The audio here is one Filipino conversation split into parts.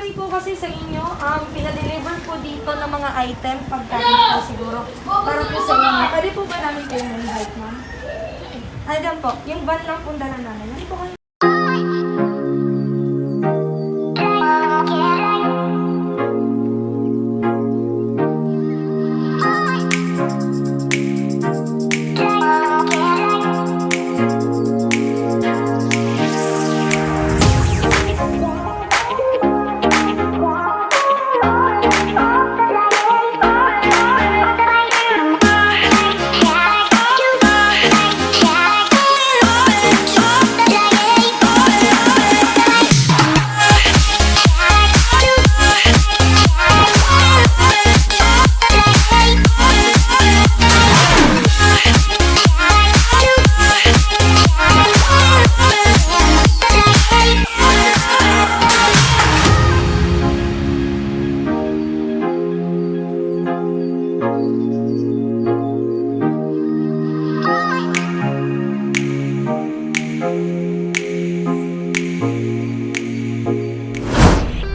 Actually po kasi sa inyo, pinadeliver po dito ng mga item pagkain po siguro. Para po sa inyo. Pwede po ba namin kayong invite, ma'am? Ay, dyan po. Yung van lang po dala namin. Ano po kayo?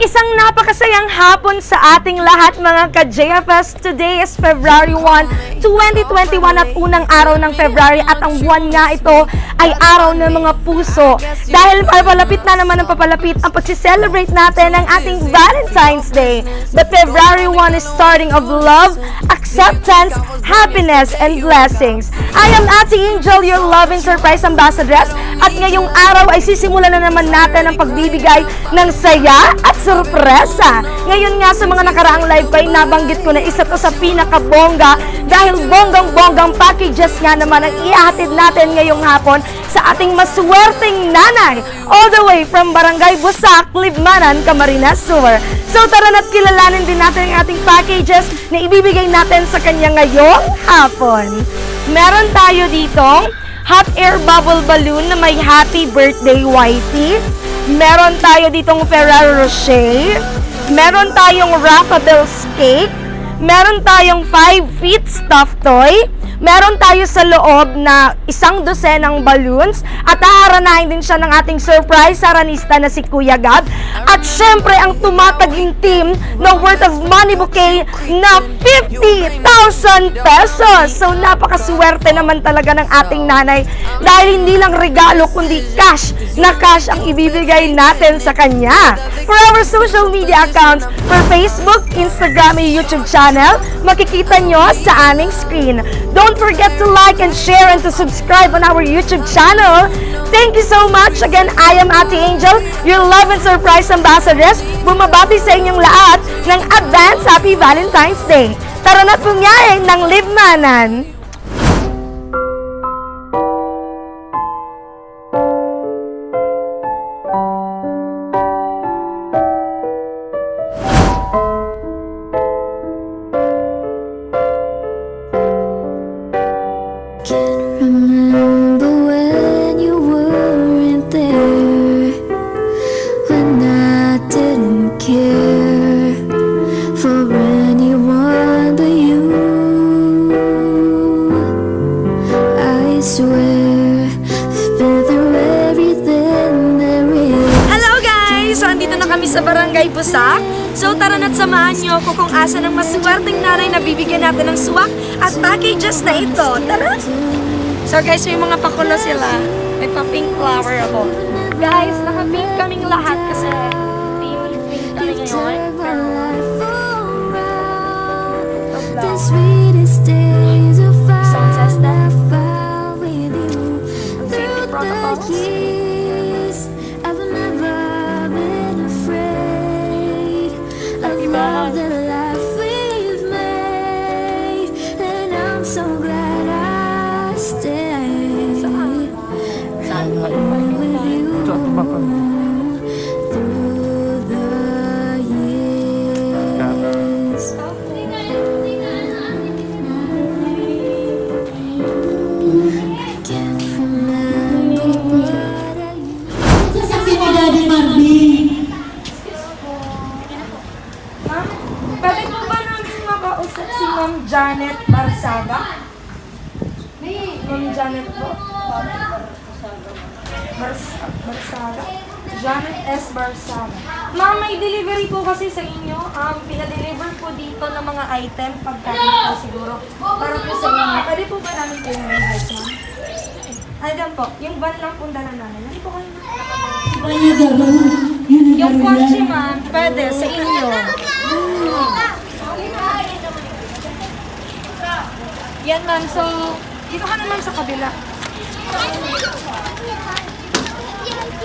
Isang napakasayang hapon sa ating lahat mga ka-JFS. Today is February 1, 2021 at unang araw ng February at ang buwan nga ito ay araw ng mga puso. Dahil papalapit na naman ang papalapit ang pag-celebrate natin ng ating Valentine's Day. But February 1 is starting of love, acceptance, happiness, and blessings. I am Ate Angel, your loving surprise ambassadress. At ngayong araw ay sisimulan na naman natin ang pagbibigay ng saya at sorpresa. Ngayon nga sa mga nakaraang live ko ay nabanggit ko na isa to sa pinakabongga dahil bonggang-bonggang packages nga naman ang ihahatid natin ngayong hapon sa ating maswerteng nanay all the way from Barangay Busak Libmanan, Camarines Sur. So tara na't kilalanin din natin ang ating packages na ibibigay natin sa kanya ngayong hapon. Meron tayo ditong hot air bubble balloon na may happy birthday wifey. Meron tayo ditong Ferrero Rocher. Meron tayong Raffles cake. Meron tayong 5 feet stuffed toy. Meron tayo sa loob na 1 dosenang balloons at haharanahin din siya ng ating surprise saranista na si Kuya Gab. At syempre ang tumataging team ng worth of money bouquet na 50,000 pesos. So napakaswerte naman talaga ng ating nanay dahil hindi lang regalo kundi cash na cash ang ibibigay natin sa kanya. For our social media accounts, for Facebook, Instagram, and YouTube channel, makikita nyo sa aming screen. Don't forget to like and share and to subscribe on our YouTube channel. Thank you so much. Again, I am Ate Angel, your love and surprise ambassadress. Bumabati sa inyong lahat ng advance Happy Valentine's Day. Tara na't pumiyahin ng Libmanan. Sa Barangay Busak. So tara na't samahan niyo ako kung asa ng maswerteng nanay na bibigyan natin ng swak at packages na ito. Tara! So guys, may mga pakulo sila. May pa-pink flower ako. Guys, naka-pink kaming lahat kasi team pink kami ngayon. Isang says that ang safety protocols. Love the life we've made, and I'm so glad I stayed. With you through the years. I can't remember what I used to say. Daddy Marben. Pwede po ba namin makausap si Ma'am Janet Barsaga? Ma'am Janet po? Barsaga? Janet S. Barsaba. Ma'am, may delivery po kasi sa inyo. Pinadeliver po dito ng mga item, pagkain po siguro. Para po sa inyo. Pwede po ba namin kayo invite, ma'am? Ayan po, yung van lang po dala namin. Ano po kayo, ma'am? Yung kotse, ma'am, pwede sa inyo. Yan, ma'am. So, dito ka naman sa kabila.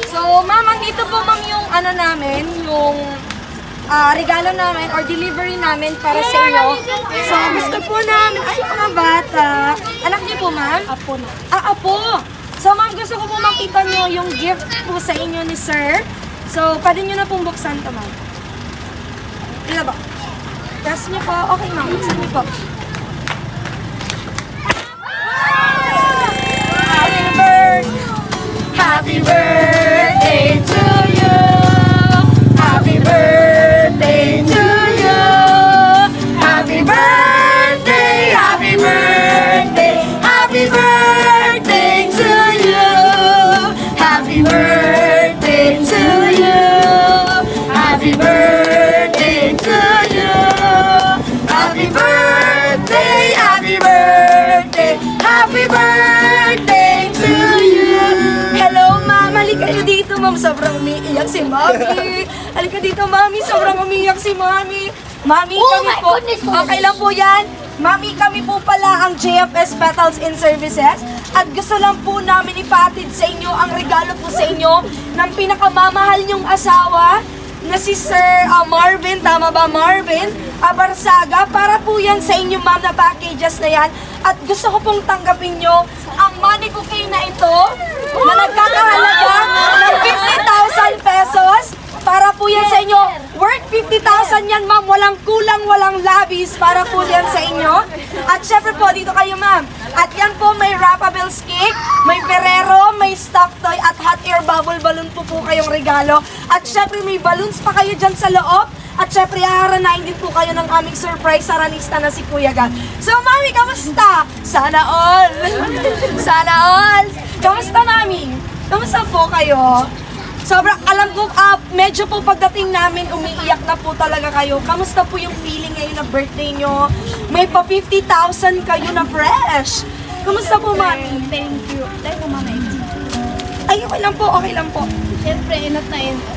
So, ma'am, andito po, ma'am, yung ano namin, yung regalo namin or delivery namin para sa inyo. So, gusto po namin, ay, mga bata. Anak niyo po, ma'am? Apo na. Apo. So, ma'am, gusto ko po makita niyo yung gift po sa inyo ni sir. So, pwede niyo na pong buksan to, ma'am. Ila ba? Press niyo po. Okay, ma'am, buksan niyo po. Happy birthday to you. Happy birthday to you. Happy birthday, happy birthday, happy birthday to you. Happy birthday to you. Happy birthday to you. Happy birthday, happy birthday, happy birthday to you. Hello, ma'am. Halika kayo dito, ma'am. Sobrang umiiyak si mami. Halika dito, mami. Sobrang umiiyak si mami. Mami, kami po. Okay lang po yan. Mami, kami po pala ang JFS Petals in Services. At gusto lang po namin ipatid sa inyo ang regalo po sa inyo ng pinakamamahal niyong asawa na si Sir Marben. Tama ba, Marben? Barsaga. Para po yan sa inyo, ma'am, na packages na yan. At gusto ko pong tanggapin nyo ang money bouquet na ito na nagkakahalaga ng 50,000 pesos. Para po yan sa inyo. Worth 50,000 yan, ma'am. Walang kulang, walang labis. Para po yan sa inyo. At syempre po, dito kayo, ma'am. At yan po, may wrappables cake, may Ferrero, may stuffed toy, at hot air bubble balloon po kayong regalo. At syempre, may balloons pa kayo dyan sa loob. At syempre, haharanain din po kayo ng aming surprise saranista na si Kuya Gag. So, mami, kamusta? Sana all! Sana all! Kamusta, mami? Kamusta po kayo? Sobrang, alam ko, medyo po pagdating namin, umiiyak na po talaga kayo. Kamusta po yung feeling ngayon na birthday nyo? May pa 50,000 kayo na fresh. Kamusta po, mami? Thank you. Thank you, mami. Ay, okay lang po, okay lang po. Siyempre, inat na inat.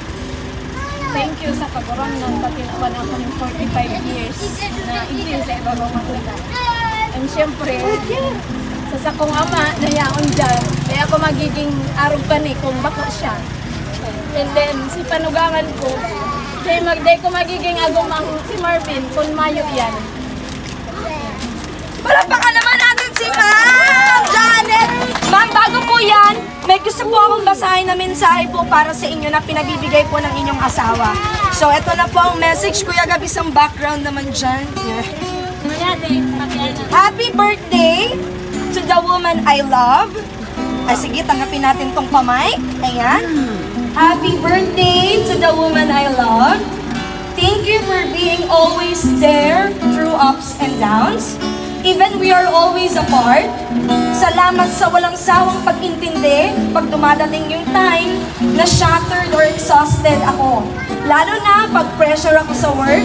Thank you sa kaguron ng patinawan ako ng 45 years na hindi sa ibabang magulang. And siyempre, sa sakong ama, nayaon dyan. Kaya ako magiging arog pa ni kung bako siya. And then, si panugangan ko, day ko magiging agumang si Marben kung mayo yan. Palakpakan naman natin si Ma'am Janet! Ma'am, bago po yan, may gusto po akong basahin na mensahe po para sa inyo na pinabibigay po ng inyong asawa. So, eto na po ang message. Kuya Gab, isang background naman dyan. Happy birthday to the woman I love. Ay, sige, tanggapin natin tong pamay. Ayan. Happy birthday to the woman I love. Thank you for being always there through ups and downs. Even we are always apart. Salamat sa walang sawang pag-intindi pag dumadating yung time na shattered or exhausted ako. Lalo na pag pressure ako sa work.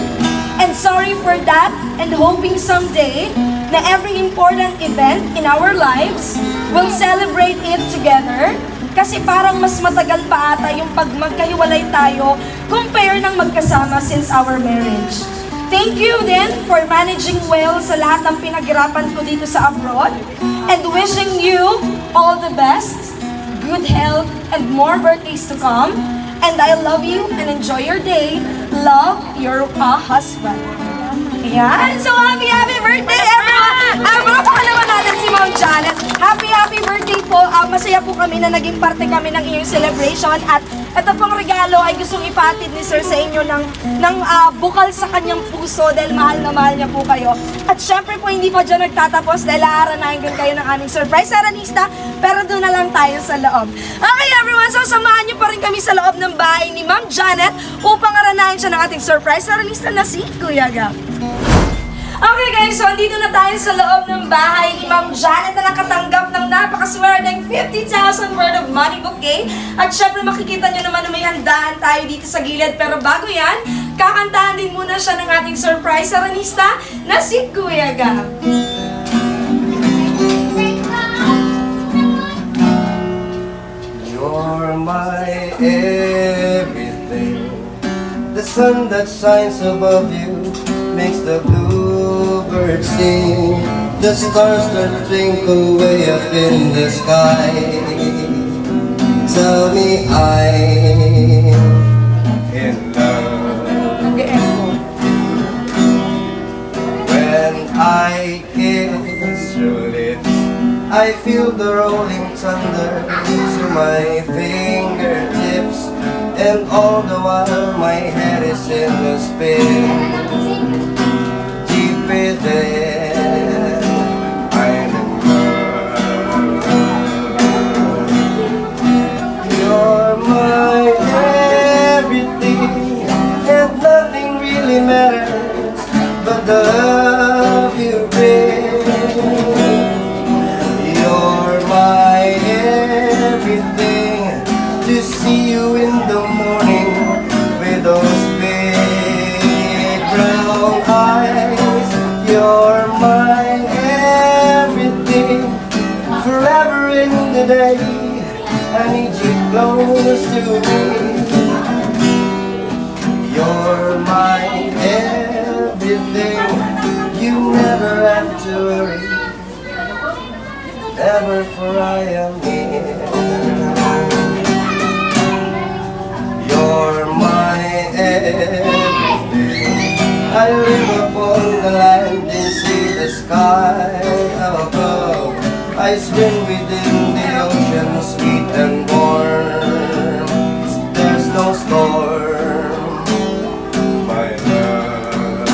And sorry for that, and hoping someday na every important event in our lives will celebrate it together. Kasi parang mas matagal pa ata yung pag magkahiwalay tayo compare ng magkasama since our marriage. Thank you din for managing well sa lahat ng pinaghirapan ko dito sa abroad. And wishing you all the best, good health, and more birthdays to come. And I love you and enjoy your day. Love, your husband. Ayan. So, happy birthday, everyone! Palakpakan naman natin si Ma'am Janet. Happy birthday po. Masaya po kami na naging parte kami ng iyong celebration. At ito pong regalo ay gustong ipatid ni Sir sa inyo ng bukal sa kanyang puso dahil mahal na mahal niya po kayo. At syempre po, hindi pa dyan nagtatapos dahil haharanahin din kayo ng aming surprise saranista. Pero doon na lang tayo sa loob. Okay, everyone. So, samahan niyo pa rin kami sa loob ng bahay ni Ma'am Janet upang aranahin siya ng ating surprise saranista na si Kuya Gab. Okay guys, so andito na tayo sa loob ng bahay ni Ma'am Janet na nakatanggap ng napakaswerdeng 50,000 worth of money bouquet. At syempre makikita nyo naman na may handaan tayo dito sa gilid. Pero bago yan, kakantahan din muna siya ng ating surprise saranista na si Kuya Gab. You're my everything. The sun that shines above you makes the bluebirds sing. The stars that twinkle way up in the sky tell me I'm in love. When I kiss your lips, I feel the rolling thunder to my fingertips, and all the while my head is in a spin. Deep within, I'm in love. You're my everything, and nothing really matters but the love you bring. You're my everything. To see you in the morning with those big brown eyes. You're my everything. Forever in the day, I need you close to me. You're my everything. You never have to worry. Ever, for I am here. You're my everything. I live upon the land and see the sky above. I swim within the ocean, sweet and warm. There's no storm, my love.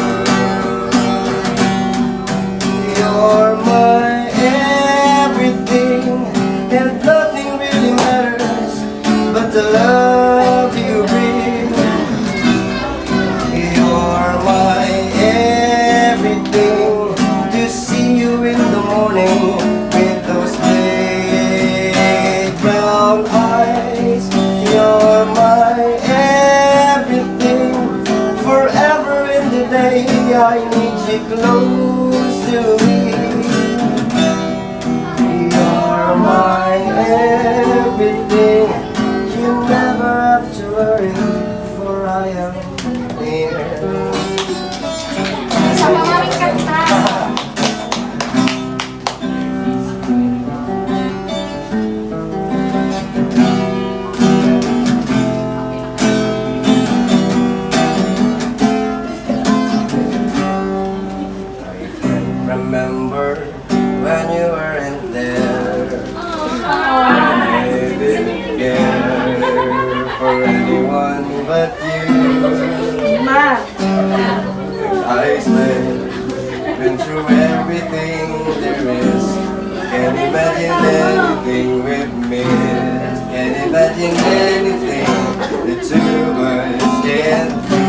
You're my and nothing really matters but the love you bring. You're my everything. To see you in the morning with those big brown eyes. You're my everything. Forever in the day, I need you close to me. You're my everything. You never have to worry, for I am here. Sa mga may kanta. Remember when you weren't there. I didn't care for anyone but you. Ma. I said, been through everything there is. Can't imagine anything we've missed. Can't imagine anything the two of us can do.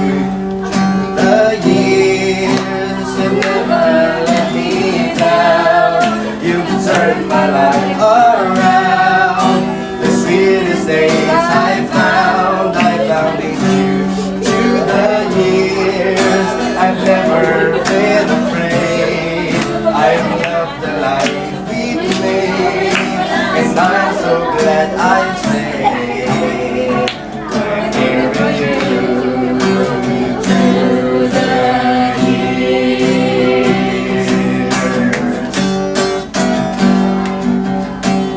The years have never let me down. You've turned my life around. The sweetest days I found in you. Through the years, I've never been afraid. I've loved the life we made, and I'm so glad I'm staying. I'm here with you through the years.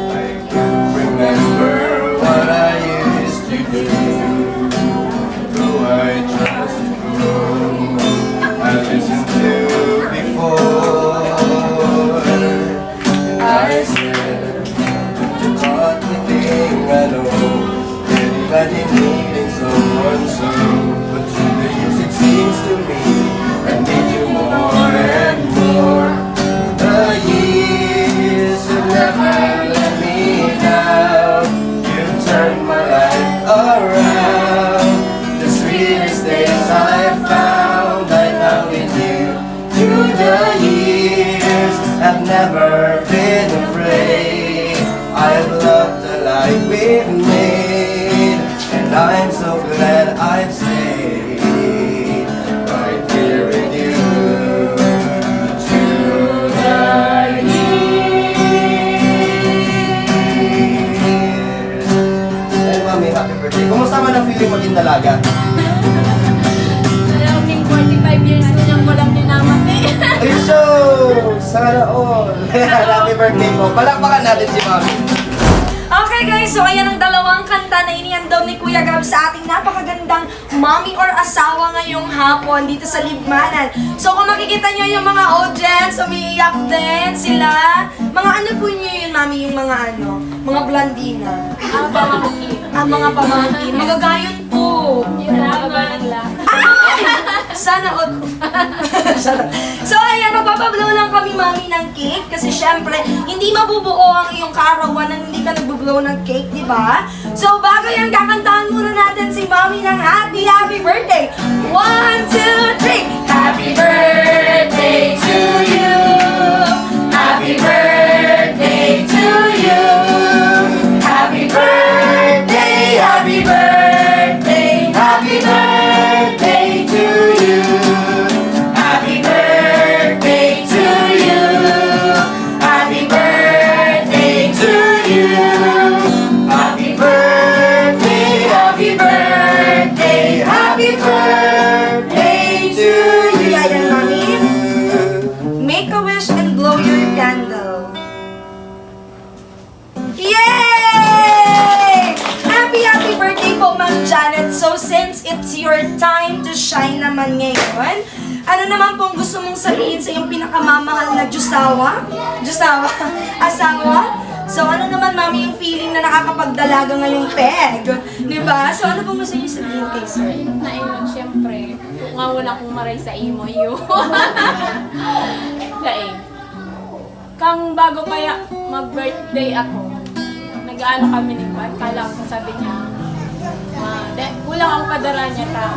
I can't remember what I used to do, who I trusted, whom I listened to before. And I said, you taught me things I know. Can't imagine needing someone so. But through the years it seems to me I need you more and more. The years have never let me down. You've turned my life around. The sweetest days I found in you. Through the years, I've never been afraid. life we've made. And I'm so glad I've stayed right here with you to the years. Hey, Mami, happy birthday. Kumusta man ang feeling maging dalaga? Maraming 45 years ko niyang walang ninamati. Ay, so! Sana all! Happy birthday po. Palakpakan natin si Mami. Okay guys, so ayan ang dalawang kanta na iniandam ni Kuya Gab sa ating napakagandang mommy or asawa ngayong hapon dito sa Libmanan. So kung makikita nyo yung mga audience, umiiyak din sila. Mga ano po nyo yun, Mami, yung mga ano? Mga blandina. Mga pamangkin. Magagayon po. Yung nakaba ng lahat. Sana all. So ayan, magpapablow lang kami, Mami, ng cake. Kasi syempre, hindi mabubuo ang iyong kaarawan nang hindi ka nagbublow ng cake, di ba? So bago yan, kakantahan muna natin si Mami ng happy, happy birthday. 1, 2, 3. Happy birthday to you. Happy birthday to you. Happy birthday, happy birthday, happy birthday to you. Happy birthday to you. Happy birthday to you. Happy birthday, happy birthday, happy birthday to you. Ayan, Mami. Make a wish and blow your candle. Yay! Happy, happy birthday po, Ma'am Janet. So, since it's your time to shine naman ngayon, ano naman pong gusto mong sabihin sa iyong pinakamamahal na Diyosawa? Diyosawa? Asawa? So, ano naman, Mami, yung feeling na nakakapagdalaga ngayong peg? Diba? So, ano pong gusto niyo sabihin kay sir? Inot na inot, syempre. Nga wala kong maray sa imo yun. Dahil, kang bago kaya mag-birthday ako, nag-ano kami ni Juan, kala ko sabi niya, kulang ang kadara niya ta,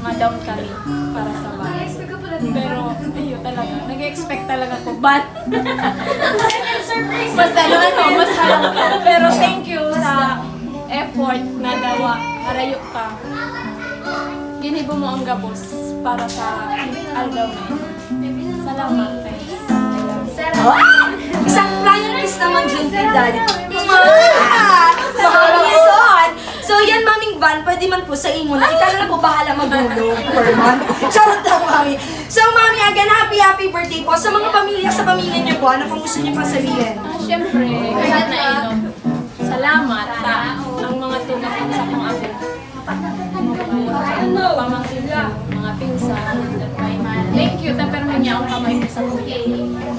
ma-down kami para sa bahay. Pero, ayun talaga, nag-expect talaga ko, but, mas halang ka. Pero thank you sa effort na dawa, arayok ka. Ginibo mo ang gabos para sa aldaw na yun. Salamat, tayo. Isang flying kiss naman dyan kay Daddy. Mahalison! So yan, Maming Van, pwede man po sa imo na. Ikaw na po bahala magulo per month. Charot lang, Mami. So, Mami, again, happy, happy birthday po. Sa mga pamilya, sa pamilya niyo po, ano pong gusto niyo pa sabihin? Siyempre, kahit na inot, salamat sa ang mga tulong sa kong apo. Pamangkin ko, mga pinsan. Thank you, taperman niya ang kamay ko sa kuya.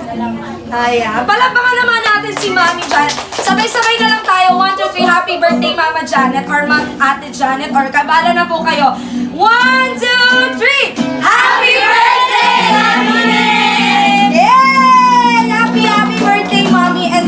Salamat. Ayan. Palapakan naman natin si Mami Janet. Sabay-sabay na lang tayo. 1, 2, 3, happy birthday, Mama Janet, or Ate Janet, or kabala na po kayo. 1, 2, 3! Happy birthday, Mami! Yay! Happy, happy birthday, Mami. And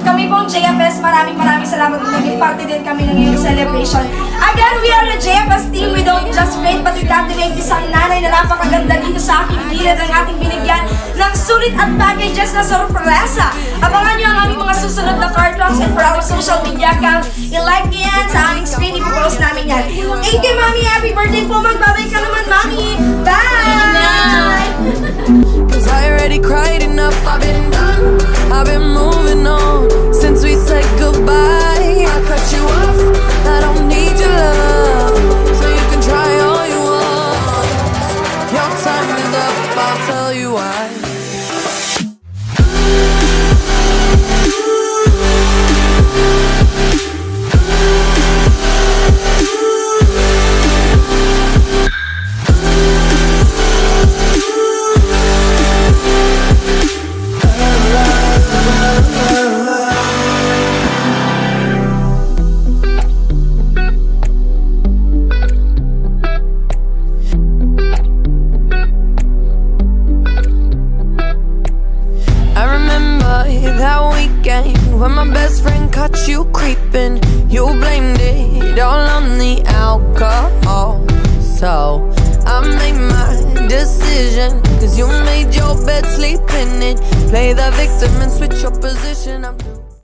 kami pong JFS, maraming salamat kung naging parte din kami ng iyong celebration. Again, we are a JFS team. We don't just rate, but we Captivate. Isang nanay na napakaganda dito sa aking gilid ang ating binigyan ng sulit at packages na sorpresa. Abangan niyo ang aming mga susunod na card drops, and for our social media account, i-like niyo yan sa aming screen. Ipopost namin yan. Thank you, Mami. Happy birthday po. Magbabay ka naman, Mami. Bye! Cause I already cried enough, I've been done, I've been moving on. Since we said goodbye, I cut you off, I don't need your love, so you can try all you want. Your time is up, I'll tell you why. When my best friend caught you creeping, you blamed it all on the alcohol. So I made my decision, cause you made your bed, sleep in it. Play the victim and switch your position.